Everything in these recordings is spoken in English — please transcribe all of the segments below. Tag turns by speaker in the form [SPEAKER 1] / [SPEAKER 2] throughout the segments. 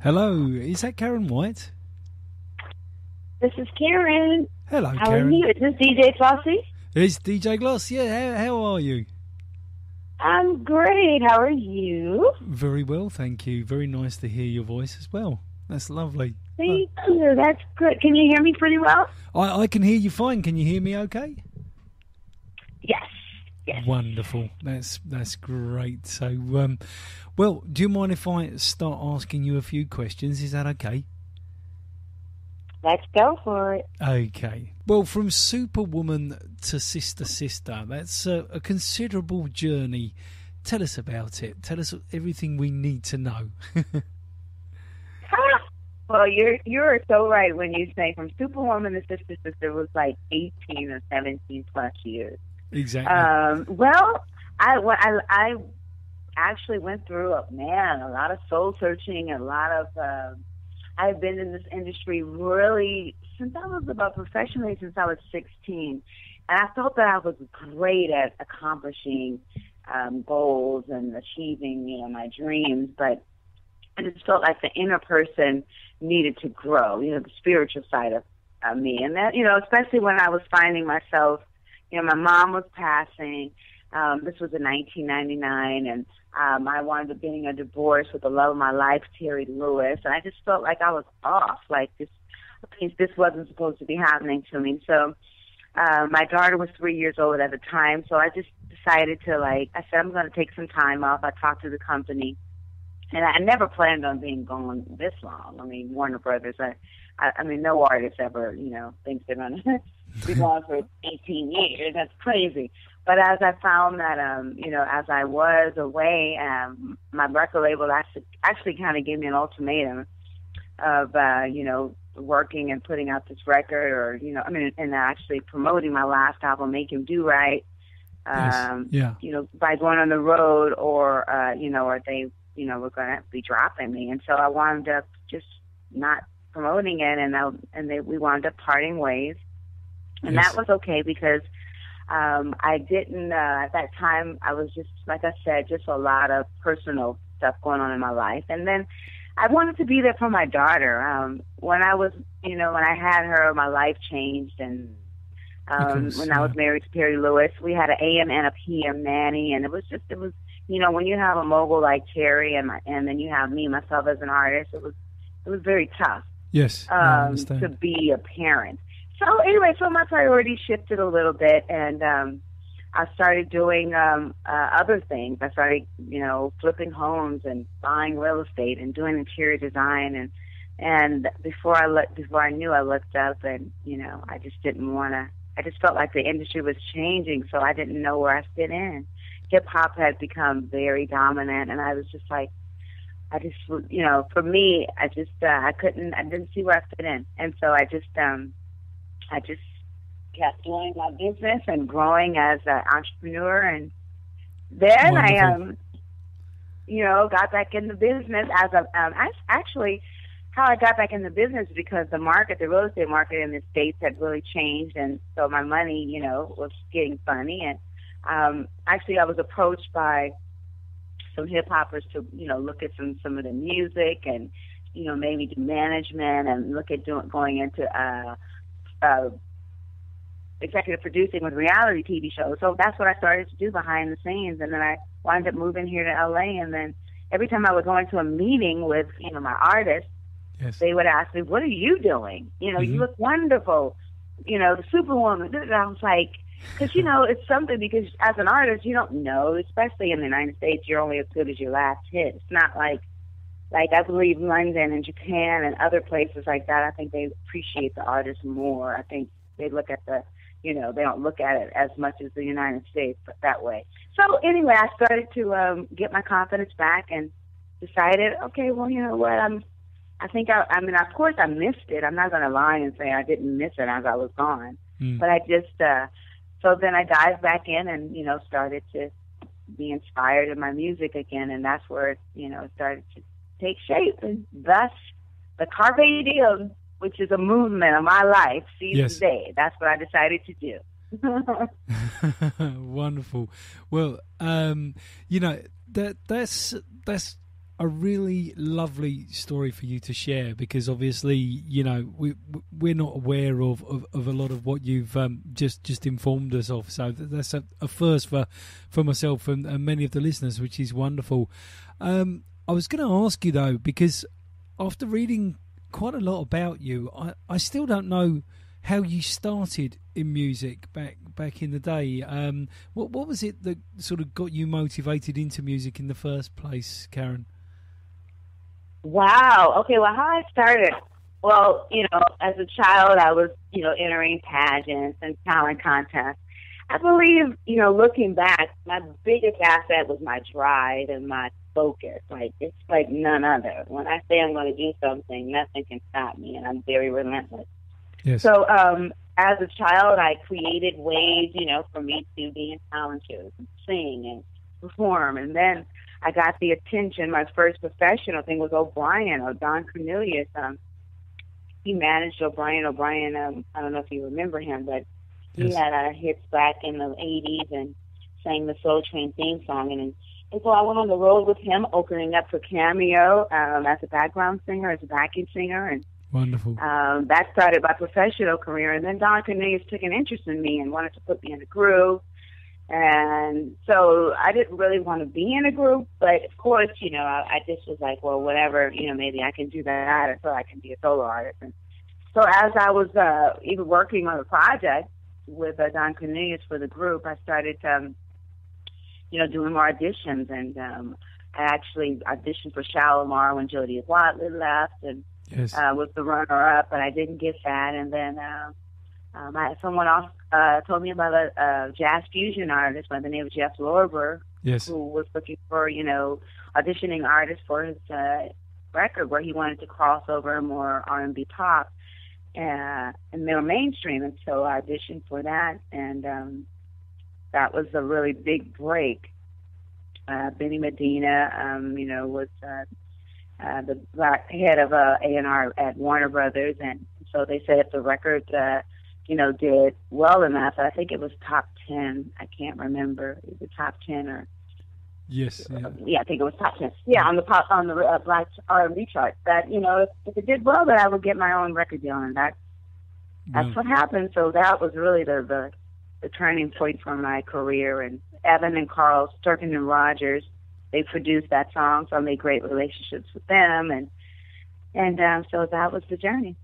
[SPEAKER 1] Hello, is that Karyn White?
[SPEAKER 2] This is Karyn.
[SPEAKER 1] Hello,
[SPEAKER 2] How
[SPEAKER 1] Karyn.
[SPEAKER 2] are you? Is this DJ Flossie?
[SPEAKER 1] It's DJ Gloss. Yeah, how are you?
[SPEAKER 2] I'm great. How are you?
[SPEAKER 1] Very well, thank you. Very nice to hear your voice as well. That's lovely.
[SPEAKER 2] Thank you. That's good. Can you hear me pretty well?
[SPEAKER 1] I can hear you fine. Can you hear me okay?
[SPEAKER 2] Yes. Yes.
[SPEAKER 1] Wonderful. That's great. So, well, do you mind if I start asking you a few questions? Is that okay?
[SPEAKER 2] Let's go for it.
[SPEAKER 1] Okay. Well, from Superwoman to Sister, that's a considerable journey. Tell us about it. Tell us everything we need to know.
[SPEAKER 2] Well, you're so right when you say from Superwoman to Sister was like 18 or 17 plus years.
[SPEAKER 1] Exactly.
[SPEAKER 2] Well, I actually went through a lot of soul searching, a lot of. I've been in this industry really since I was professionally since I was 16, and I felt that I was great at accomplishing goals and achieving, my dreams. But I just felt like the inner person needed to grow, the spiritual side of me, and that, especially when I was finding myself. My mom was passing. This was in 1999, and I wound up getting a divorce with the love of my life, Terry Lewis, and I just felt like I was off, like this wasn't supposed to be happening to me. So my daughter was 3 years old at the time, so I just decided to, I said, I'm going to take some time off. I talked to the company, and I never planned on being gone this long. I mean, Warner Brothers, I mean, no artist ever, thinks they're going to be gone for 18 years. That's crazy. But as I found that, as I was away, my record label actually kind of gave me an ultimatum of, working and putting out this record, or, and actually promoting my last album, Make Him Do Right,
[SPEAKER 1] Yes. Yeah.
[SPEAKER 2] by going on the road, or, or they, were going to be dropping me. And so I wound up just not promoting it, and we wound up parting ways. And
[SPEAKER 1] Yes.
[SPEAKER 2] that was okay because I didn't, at that time, I was just, like I said, just a lot of personal stuff going on in my life. And then I wanted to be there for my daughter. When I was, when I had her, my life changed. And when I was married to Terry Lewis, we had an AM and a PM nanny. And it was, when you have a mogul like Terry and then you have me, myself as an artist, it was very tough.
[SPEAKER 1] Yes, I understand.
[SPEAKER 2] To be a parent. So anyway, so my priorities shifted a little bit, and I started doing other things. I started, flipping homes and buying real estate and doing interior design. And before I knew, I looked up, and I just didn't want to. I just felt like the industry was changing, so I didn't know where I fit in. Hip hop had become very dominant, and I was just like, for me, I didn't see where I fit in, and so I just kept doing my business and growing as an entrepreneur. And then
[SPEAKER 1] Wonderful.
[SPEAKER 2] I, got back in the business actually, how I got back in the business because the real estate market in the States had really changed. And so my money, was getting funny. And actually I was approached by some hip hoppers to, look at some of the music and, maybe do management and look at going into, executive producing with reality TV shows. So that's what I started to do behind the scenes. And then I wound up moving here to LA. And then every time I would go into a meeting with, my artists,
[SPEAKER 1] Yes.
[SPEAKER 2] they would ask me, what are you doing? You look wonderful. The Superwoman. And I was like, because, it's something, because as an artist, you don't know, especially in the United States, you're only as good as your last hit. It's not like I believe London and Japan and other places like that, I think they appreciate the artist more. I think they look at they don't look at it as much as the United States, but that way. So anyway, I started to get my confidence back and decided, okay, well, you know what, of course I missed it. I'm not going to lie and say I didn't miss it as I was gone. But I just, so then I dived back in and, started to be inspired in my music again. And that's where, it started to take shape. And thus, the Carpe Diem, which is a movement of my life, sees
[SPEAKER 1] Yes.
[SPEAKER 2] the day. That's what I decided to do.
[SPEAKER 1] Wonderful. Well, that's a really lovely story for you to share, because obviously, you know, we're not aware of a lot of what you've just informed us of. So that's a first for myself and many of the listeners, which is wonderful. I was going to ask you though, because after reading quite a lot about you, I still don't know how you started in music back in the day. What was it that sort of got you motivated into music in the first place, Karyn?
[SPEAKER 2] Wow. Okay, well, how I started, well, you know, as a child, I was, you know, entering pageants and talent contests. I believe, you know, looking back, my biggest asset was my drive and my focus. Like, it's like none other. When I say I'm going to do something, nothing can stop me, and I'm very relentless.
[SPEAKER 1] Yes.
[SPEAKER 2] So, as a child, I created ways, you know, for me to be in talent shows and sing and perform. And then I got the attention. My first professional thing was O'Brien, or Don Cornelius. He managed O'Brien. I don't know if you remember him, but he had hits back in the 80s and sang the Soul Train theme song. And so I went on the road with him, opening up for Cameo as a background singer, as a backing singer. And
[SPEAKER 1] wonderful.
[SPEAKER 2] That started my professional career. And then Don Cornelius took an interest in me and wanted to put me in a group. And so I didn't really want to be in a group, but of course, you know, I just was like, well, whatever, you know, maybe I can do that until I can be a solo artist. And so as I was even working on a project with Don Cornelius for the group, I started, you know, doing more auditions. And I actually auditioned for Shalimar when Jodie Watley left, and was the runner-up, but I didn't get that. And then someone else told me about a jazz fusion artist by the name of Jeff Lorber, who was looking for, you know, auditioning artists for his record, where he wanted to cross over more R&B pop and more mainstream. And so I auditioned for that, and that was a really big break. Benny Medina, you know, was the black head of A&R at Warner Brothers, and so they said if the record, you know, did well enough, I think it was top 10. I can't remember. It was top 10 or
[SPEAKER 1] yes,
[SPEAKER 2] yeah, I think it was top 10. Yeah, on the black R&B chart. That, you know, if it did well, that I would get my own record deal, and that's what happened. So that was really the turning point for my career. And Evan and Carl Sturken and Rogers, they produced that song, so I made great relationships with them, and so that was the journey.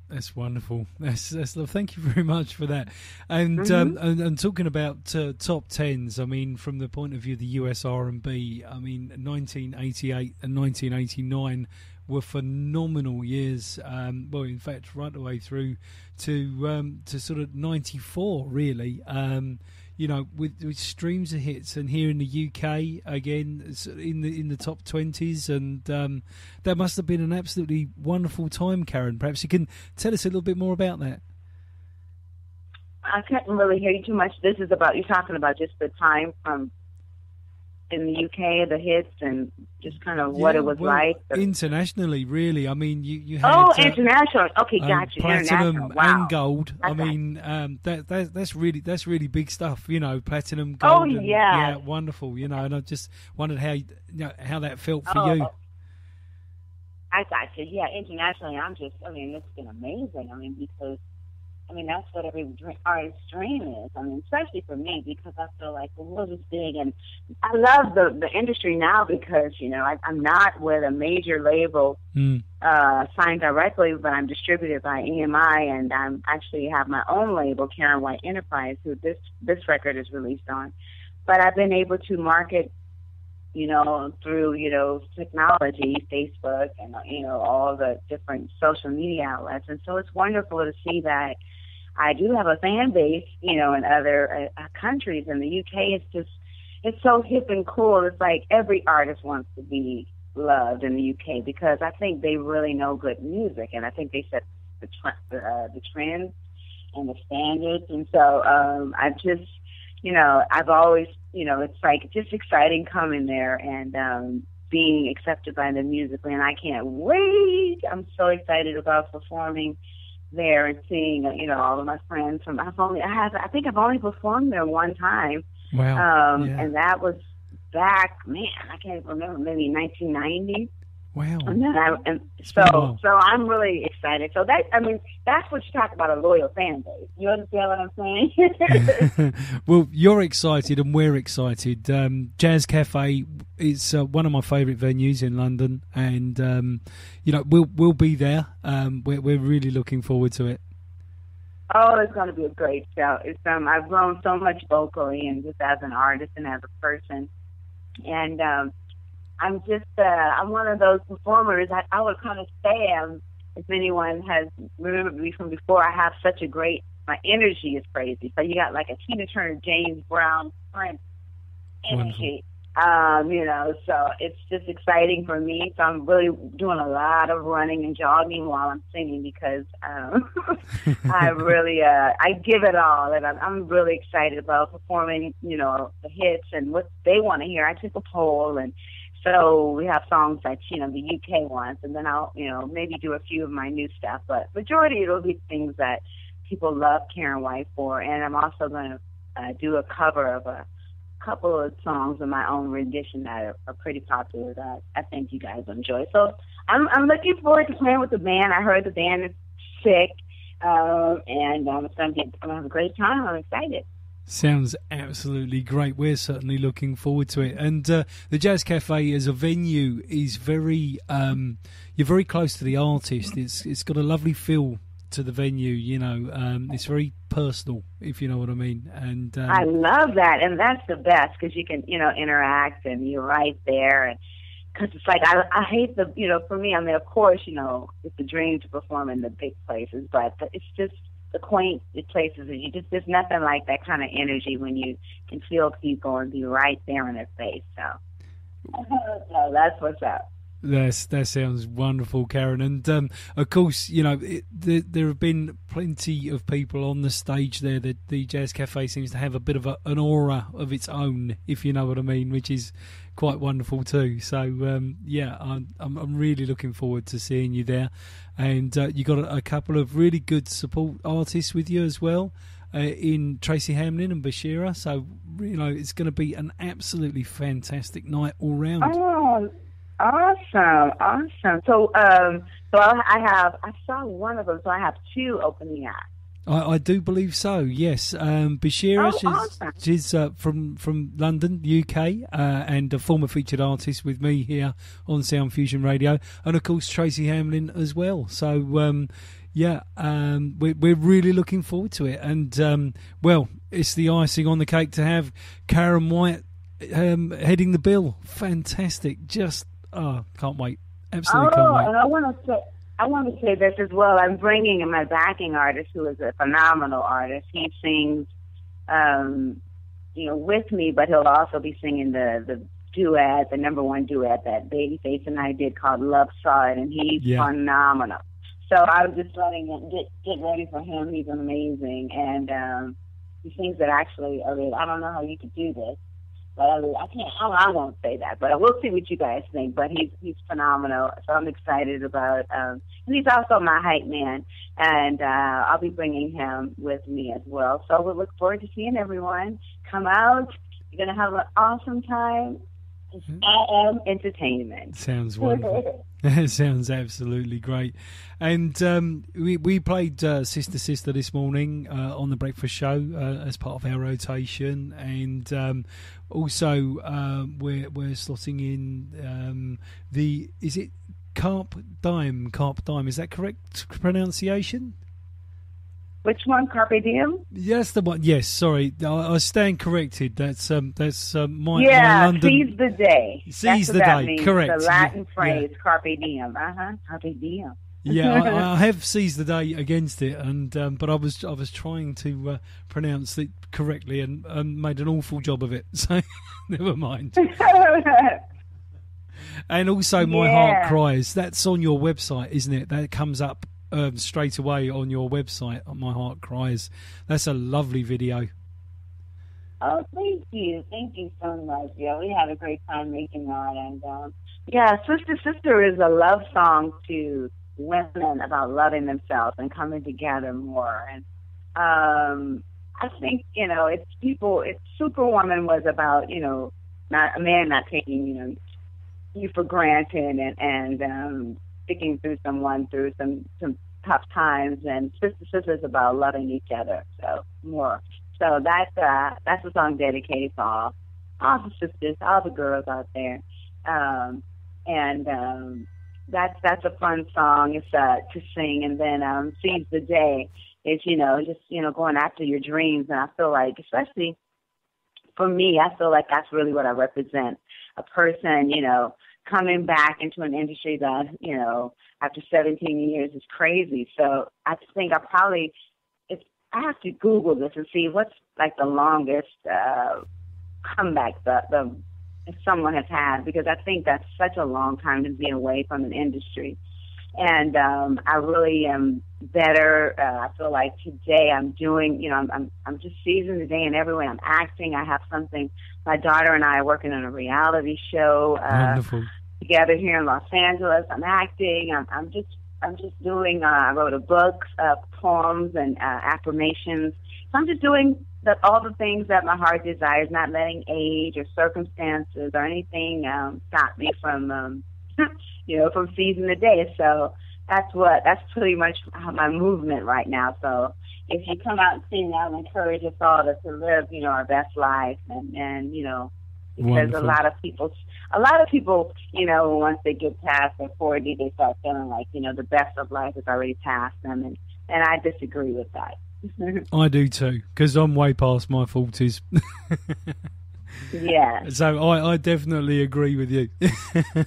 [SPEAKER 1] That's wonderful. That's thank you very much for that. And and talking about top tens, I mean, from the point of view of the US R&B, I mean, 1988 and 1989 were phenomenal years. Well, in fact, right the way through to sort of 94, really. You know, with streams of hits, and here in the UK again in the top 20s, and that must have been an absolutely wonderful time, Karyn. Perhaps you can tell us a little bit more about that.
[SPEAKER 2] I couldn't really hear you too much. This is about, you're talking about just the time from in the UK, the hits, and just kind of what it was like
[SPEAKER 1] internationally. Really, I mean, you had
[SPEAKER 2] international. Okay, gotcha.
[SPEAKER 1] Platinum and gold.
[SPEAKER 2] Okay.
[SPEAKER 1] I mean, that's really big stuff. You know, platinum, gold.
[SPEAKER 2] Oh yeah,
[SPEAKER 1] yeah, wonderful. You know, and I just wondered how that felt for you.
[SPEAKER 2] I gotcha. Yeah, internationally, it's been amazing. I mean, because that's what every artist's dream is. I mean, especially for me, because I feel like the world is big, and I love the industry now because, you know, I'm not with a major label signed directly, but I'm distributed by EMI, and I'm actually have my own label, Karyn White Enterprise, who this record is released on. But I've been able to market, you know, through, you know, technology, Facebook, and, you know, all the different social media outlets. And so it's wonderful to see that I do have a fan base, you know, in other countries. In the UK, it's so hip and cool. It's like every artist wants to be loved in the UK because I think they really know good music, and I think they set the trends and the standards. And so I've just, you know, I've always, you know, it's like just exciting coming there and being accepted by them musically, and I can't wait. I'm so excited about performing there and seeing, you know, all of my friends I think I've only performed there one time.
[SPEAKER 1] Wow.
[SPEAKER 2] And that was back, man, I can't remember, maybe 1990.
[SPEAKER 1] Wow.
[SPEAKER 2] And then so I'm really excited. So that's what you talk about, a loyal fan base. You understand what I'm saying?
[SPEAKER 1] Well, you're excited and we're excited. Jazz Cafe is one of my favourite venues in London, and we'll be there. We're really looking forward to it.
[SPEAKER 2] Oh, it's going to be a great show. I've grown so much vocally and just as an artist and as a person, and I'm one of those performers. I would kind of say, if anyone has remembered me from before, I have such my energy is crazy. So you got like a Tina Turner, James Brown, Prince energy. So it's just exciting for me. So I'm really doing a lot of running and jogging while I'm singing because I really I give it all, and I'm really excited about performing. The hits and what they want to hear. I took a poll, and so we have songs that the UK wants, and then I'll maybe do a few of my new stuff. But majority it'll be things that people love Karyn White for, and I'm also going to do a cover of a couple of songs of my own rendition that are pretty popular that I think you guys will enjoy. So I'm looking forward to playing with the band. I heard the band is sick, and I'm going to have a great time. I'm excited.
[SPEAKER 1] Sounds absolutely great. We're certainly looking forward to it. And the Jazz Cafe as a venue is very you're very close to the artist. It's got a lovely feel to the venue, it's very personal, if you know what I mean. And
[SPEAKER 2] I love that, and that's the best because you can interact and you're right there. And because it's like I hate for me, of course it's a dream to perform in the big places, but it's just the quaint places, and there's nothing like that kind of energy when you can feel people and be right there in their face. So that's what's up.
[SPEAKER 1] That sounds wonderful, Karyn. And of course, there have been plenty of people on the stage there. The Jazz Cafe seems to have a bit of an aura of its own, if you know what I mean, which is quite wonderful too. So I'm really looking forward to seeing you there. And you got a couple of really good support artists with you as well, in Tracy Hamlin and Bashira. So it's going to be an absolutely fantastic night all round.
[SPEAKER 2] Oh. Awesome. So I saw one of them, so I have two opening acts.
[SPEAKER 1] I do believe so, yes. Bashira, she's from London, UK, and a former featured artist with me here on Sound Fusion Radio, and of course Tracy Hamlin as well. So we're really looking forward to it, and it's the icing on the cake to have Karyn White heading the bill. Fantastic, just. Oh, can't wait! Absolutely can't wait.
[SPEAKER 2] And I want to say this as well. I'm bringing in my backing artist, who is a phenomenal artist. He sings, with me, but he'll also be singing the duet, the number one duet that Babyface and I did called "Love Saw It," and he's phenomenal. So I was just letting him get ready for him. He's amazing, and he sings it actually. I don't know how you could do this. But I can't. I won't say that. But we'll see what you guys think. But he's phenomenal. So I'm excited about. And he's also my hype man, and I'll be bringing him with me as well. So we look forward to seeing everyone. Come out. You're gonna have an awesome time. It's entertainment.
[SPEAKER 1] Sounds wonderful. It sounds absolutely great. And we played Sister Sister this morning on the breakfast show as part of our rotation, and also we're slotting in is it Carp Diem? Is that correct pronunciation?
[SPEAKER 2] Which one, Carpe Diem?
[SPEAKER 1] Yes, the one. Yes, sorry, I stand corrected. That's my London.
[SPEAKER 2] Seize the day.
[SPEAKER 1] Seize the day.
[SPEAKER 2] Means,
[SPEAKER 1] correct.
[SPEAKER 2] The Latin phrase, Carpe Diem. Carpe Diem.
[SPEAKER 1] Yeah, I have seized the day against it, and but I was trying to pronounce it correctly and made an awful job of it. So never mind. And also, My Heart Cries. That's on your website, isn't it? That comes up straight away on your website. My Heart Cries. That's a lovely video.
[SPEAKER 2] Oh, thank you so much. Yeah, we had a great time making that, and Sister Sister is a love song to women about loving themselves and coming together more. And I think it's Superwoman was about not a man not taking, you for granted and sticking through someone through some tough times, and Sister is about loving each other. So more. So that's a song dedicated to all the sisters, all the girls out there. That's a fun song. It's to sing, and then Seize the Day is just going after your dreams. And I feel like, especially for me, I feel like that's really what I represent. A person, coming back into an industry that, after 17 years is crazy. So I think I have to Google this and see what's like the longest comeback if someone has had, because I think that's such a long time to be away from an industry. And I really am better. I feel like today I'm doing, I'm just seizing the day in every way. I'm acting. I have something. My daughter and I are working on a reality show together here in Los Angeles. I'm acting. I'm just doing. I wrote a book, poems and affirmations. So I'm just doing all the things that my heart desires, not letting age or circumstances or anything stop me from, from seizing the day. So that's pretty much my movement right now. So if you come out and see me, I would encourage us all to live, our best life, and because
[SPEAKER 1] Wonderful.
[SPEAKER 2] a lot of people, once they get past their 40, they start feeling like, the best of life is already past them, and I disagree with that.
[SPEAKER 1] I do too, because I'm way past my 40s.
[SPEAKER 2] Yeah.
[SPEAKER 1] So I definitely agree with you.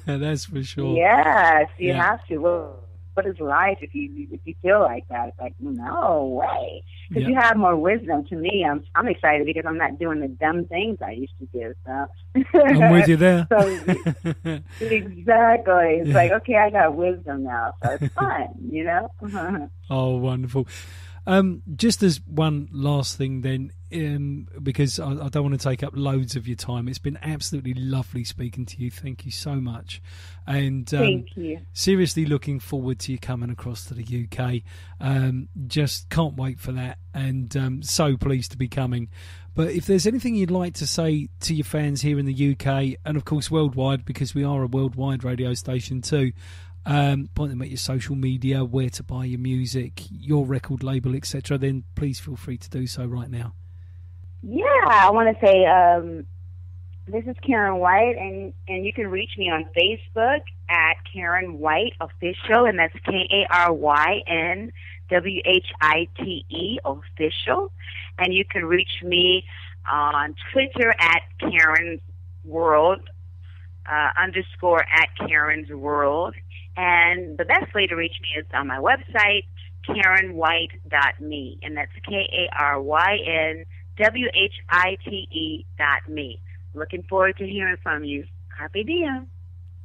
[SPEAKER 1] That's for sure.
[SPEAKER 2] Yes, you have to. Well, what is life if you feel like that? It's like, no way. Because you have more wisdom. To me, I'm excited because I'm not doing the dumb things I used to do. So
[SPEAKER 1] I'm with you there.
[SPEAKER 2] So, exactly. It's like, okay, I got wisdom now, so it's fun,
[SPEAKER 1] Oh, wonderful. Just as one last thing then, because I don't want to take up loads of your time. It's been absolutely lovely speaking to you. Thank you so much. And
[SPEAKER 2] thank you.
[SPEAKER 1] Seriously looking forward to you coming across to the UK. Just can't wait for that, and so pleased to be coming. But if there's anything you'd like to say to your fans here in the UK, and of course worldwide, because we are a worldwide radio station too, point them at your social media, where to buy your music, your record label, etc., then please feel free to do so right now.
[SPEAKER 2] Yeah, I want to say this is Karyn White, and you can reach me on Facebook at Karyn White Official, and that's KarynWhite Official. And you can reach me on Twitter at Karyn's World, _at Karyn's World. And the best way to reach me is on my website, KarynWhite.me, and that's KarynWhite.me. Looking forward to hearing from you. Carpe diem.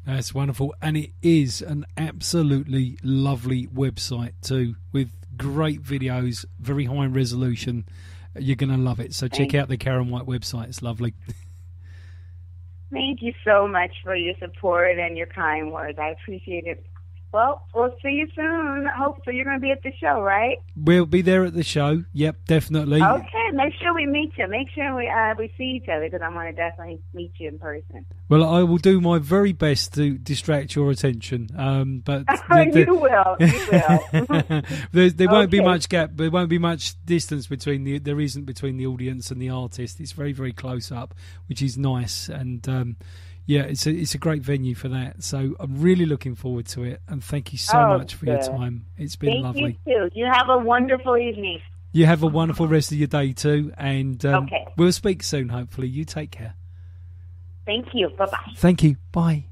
[SPEAKER 1] That's wonderful, and it is an absolutely lovely website too, with great videos, very high resolution. You're going to love it. So check out the Karyn White website. It's lovely.
[SPEAKER 2] Thank you so much for your support and your kind words. I appreciate it. Well, we'll see you soon. Hopefully you're going to be at the show, right?
[SPEAKER 1] We'll be there at the show. Yep, definitely.
[SPEAKER 2] Okay, make sure we meet you. Make sure we see each other, because I want to definitely meet you in person.
[SPEAKER 1] Well, I will do my very best to distract your attention. But
[SPEAKER 2] you will.
[SPEAKER 1] There won't be much gap. There won't be much distance between there isn't between the audience and the artist. It's very, very close up, which is nice. And yeah, it's a great venue for that. So I'm really looking forward to it. And thank you so much for your time. It's been lovely.
[SPEAKER 2] Thank you too. You have a wonderful evening.
[SPEAKER 1] You have a wonderful rest of your day too. And we'll speak soon, hopefully. You take care.
[SPEAKER 2] Thank you. Bye-bye.
[SPEAKER 1] Thank you. Bye.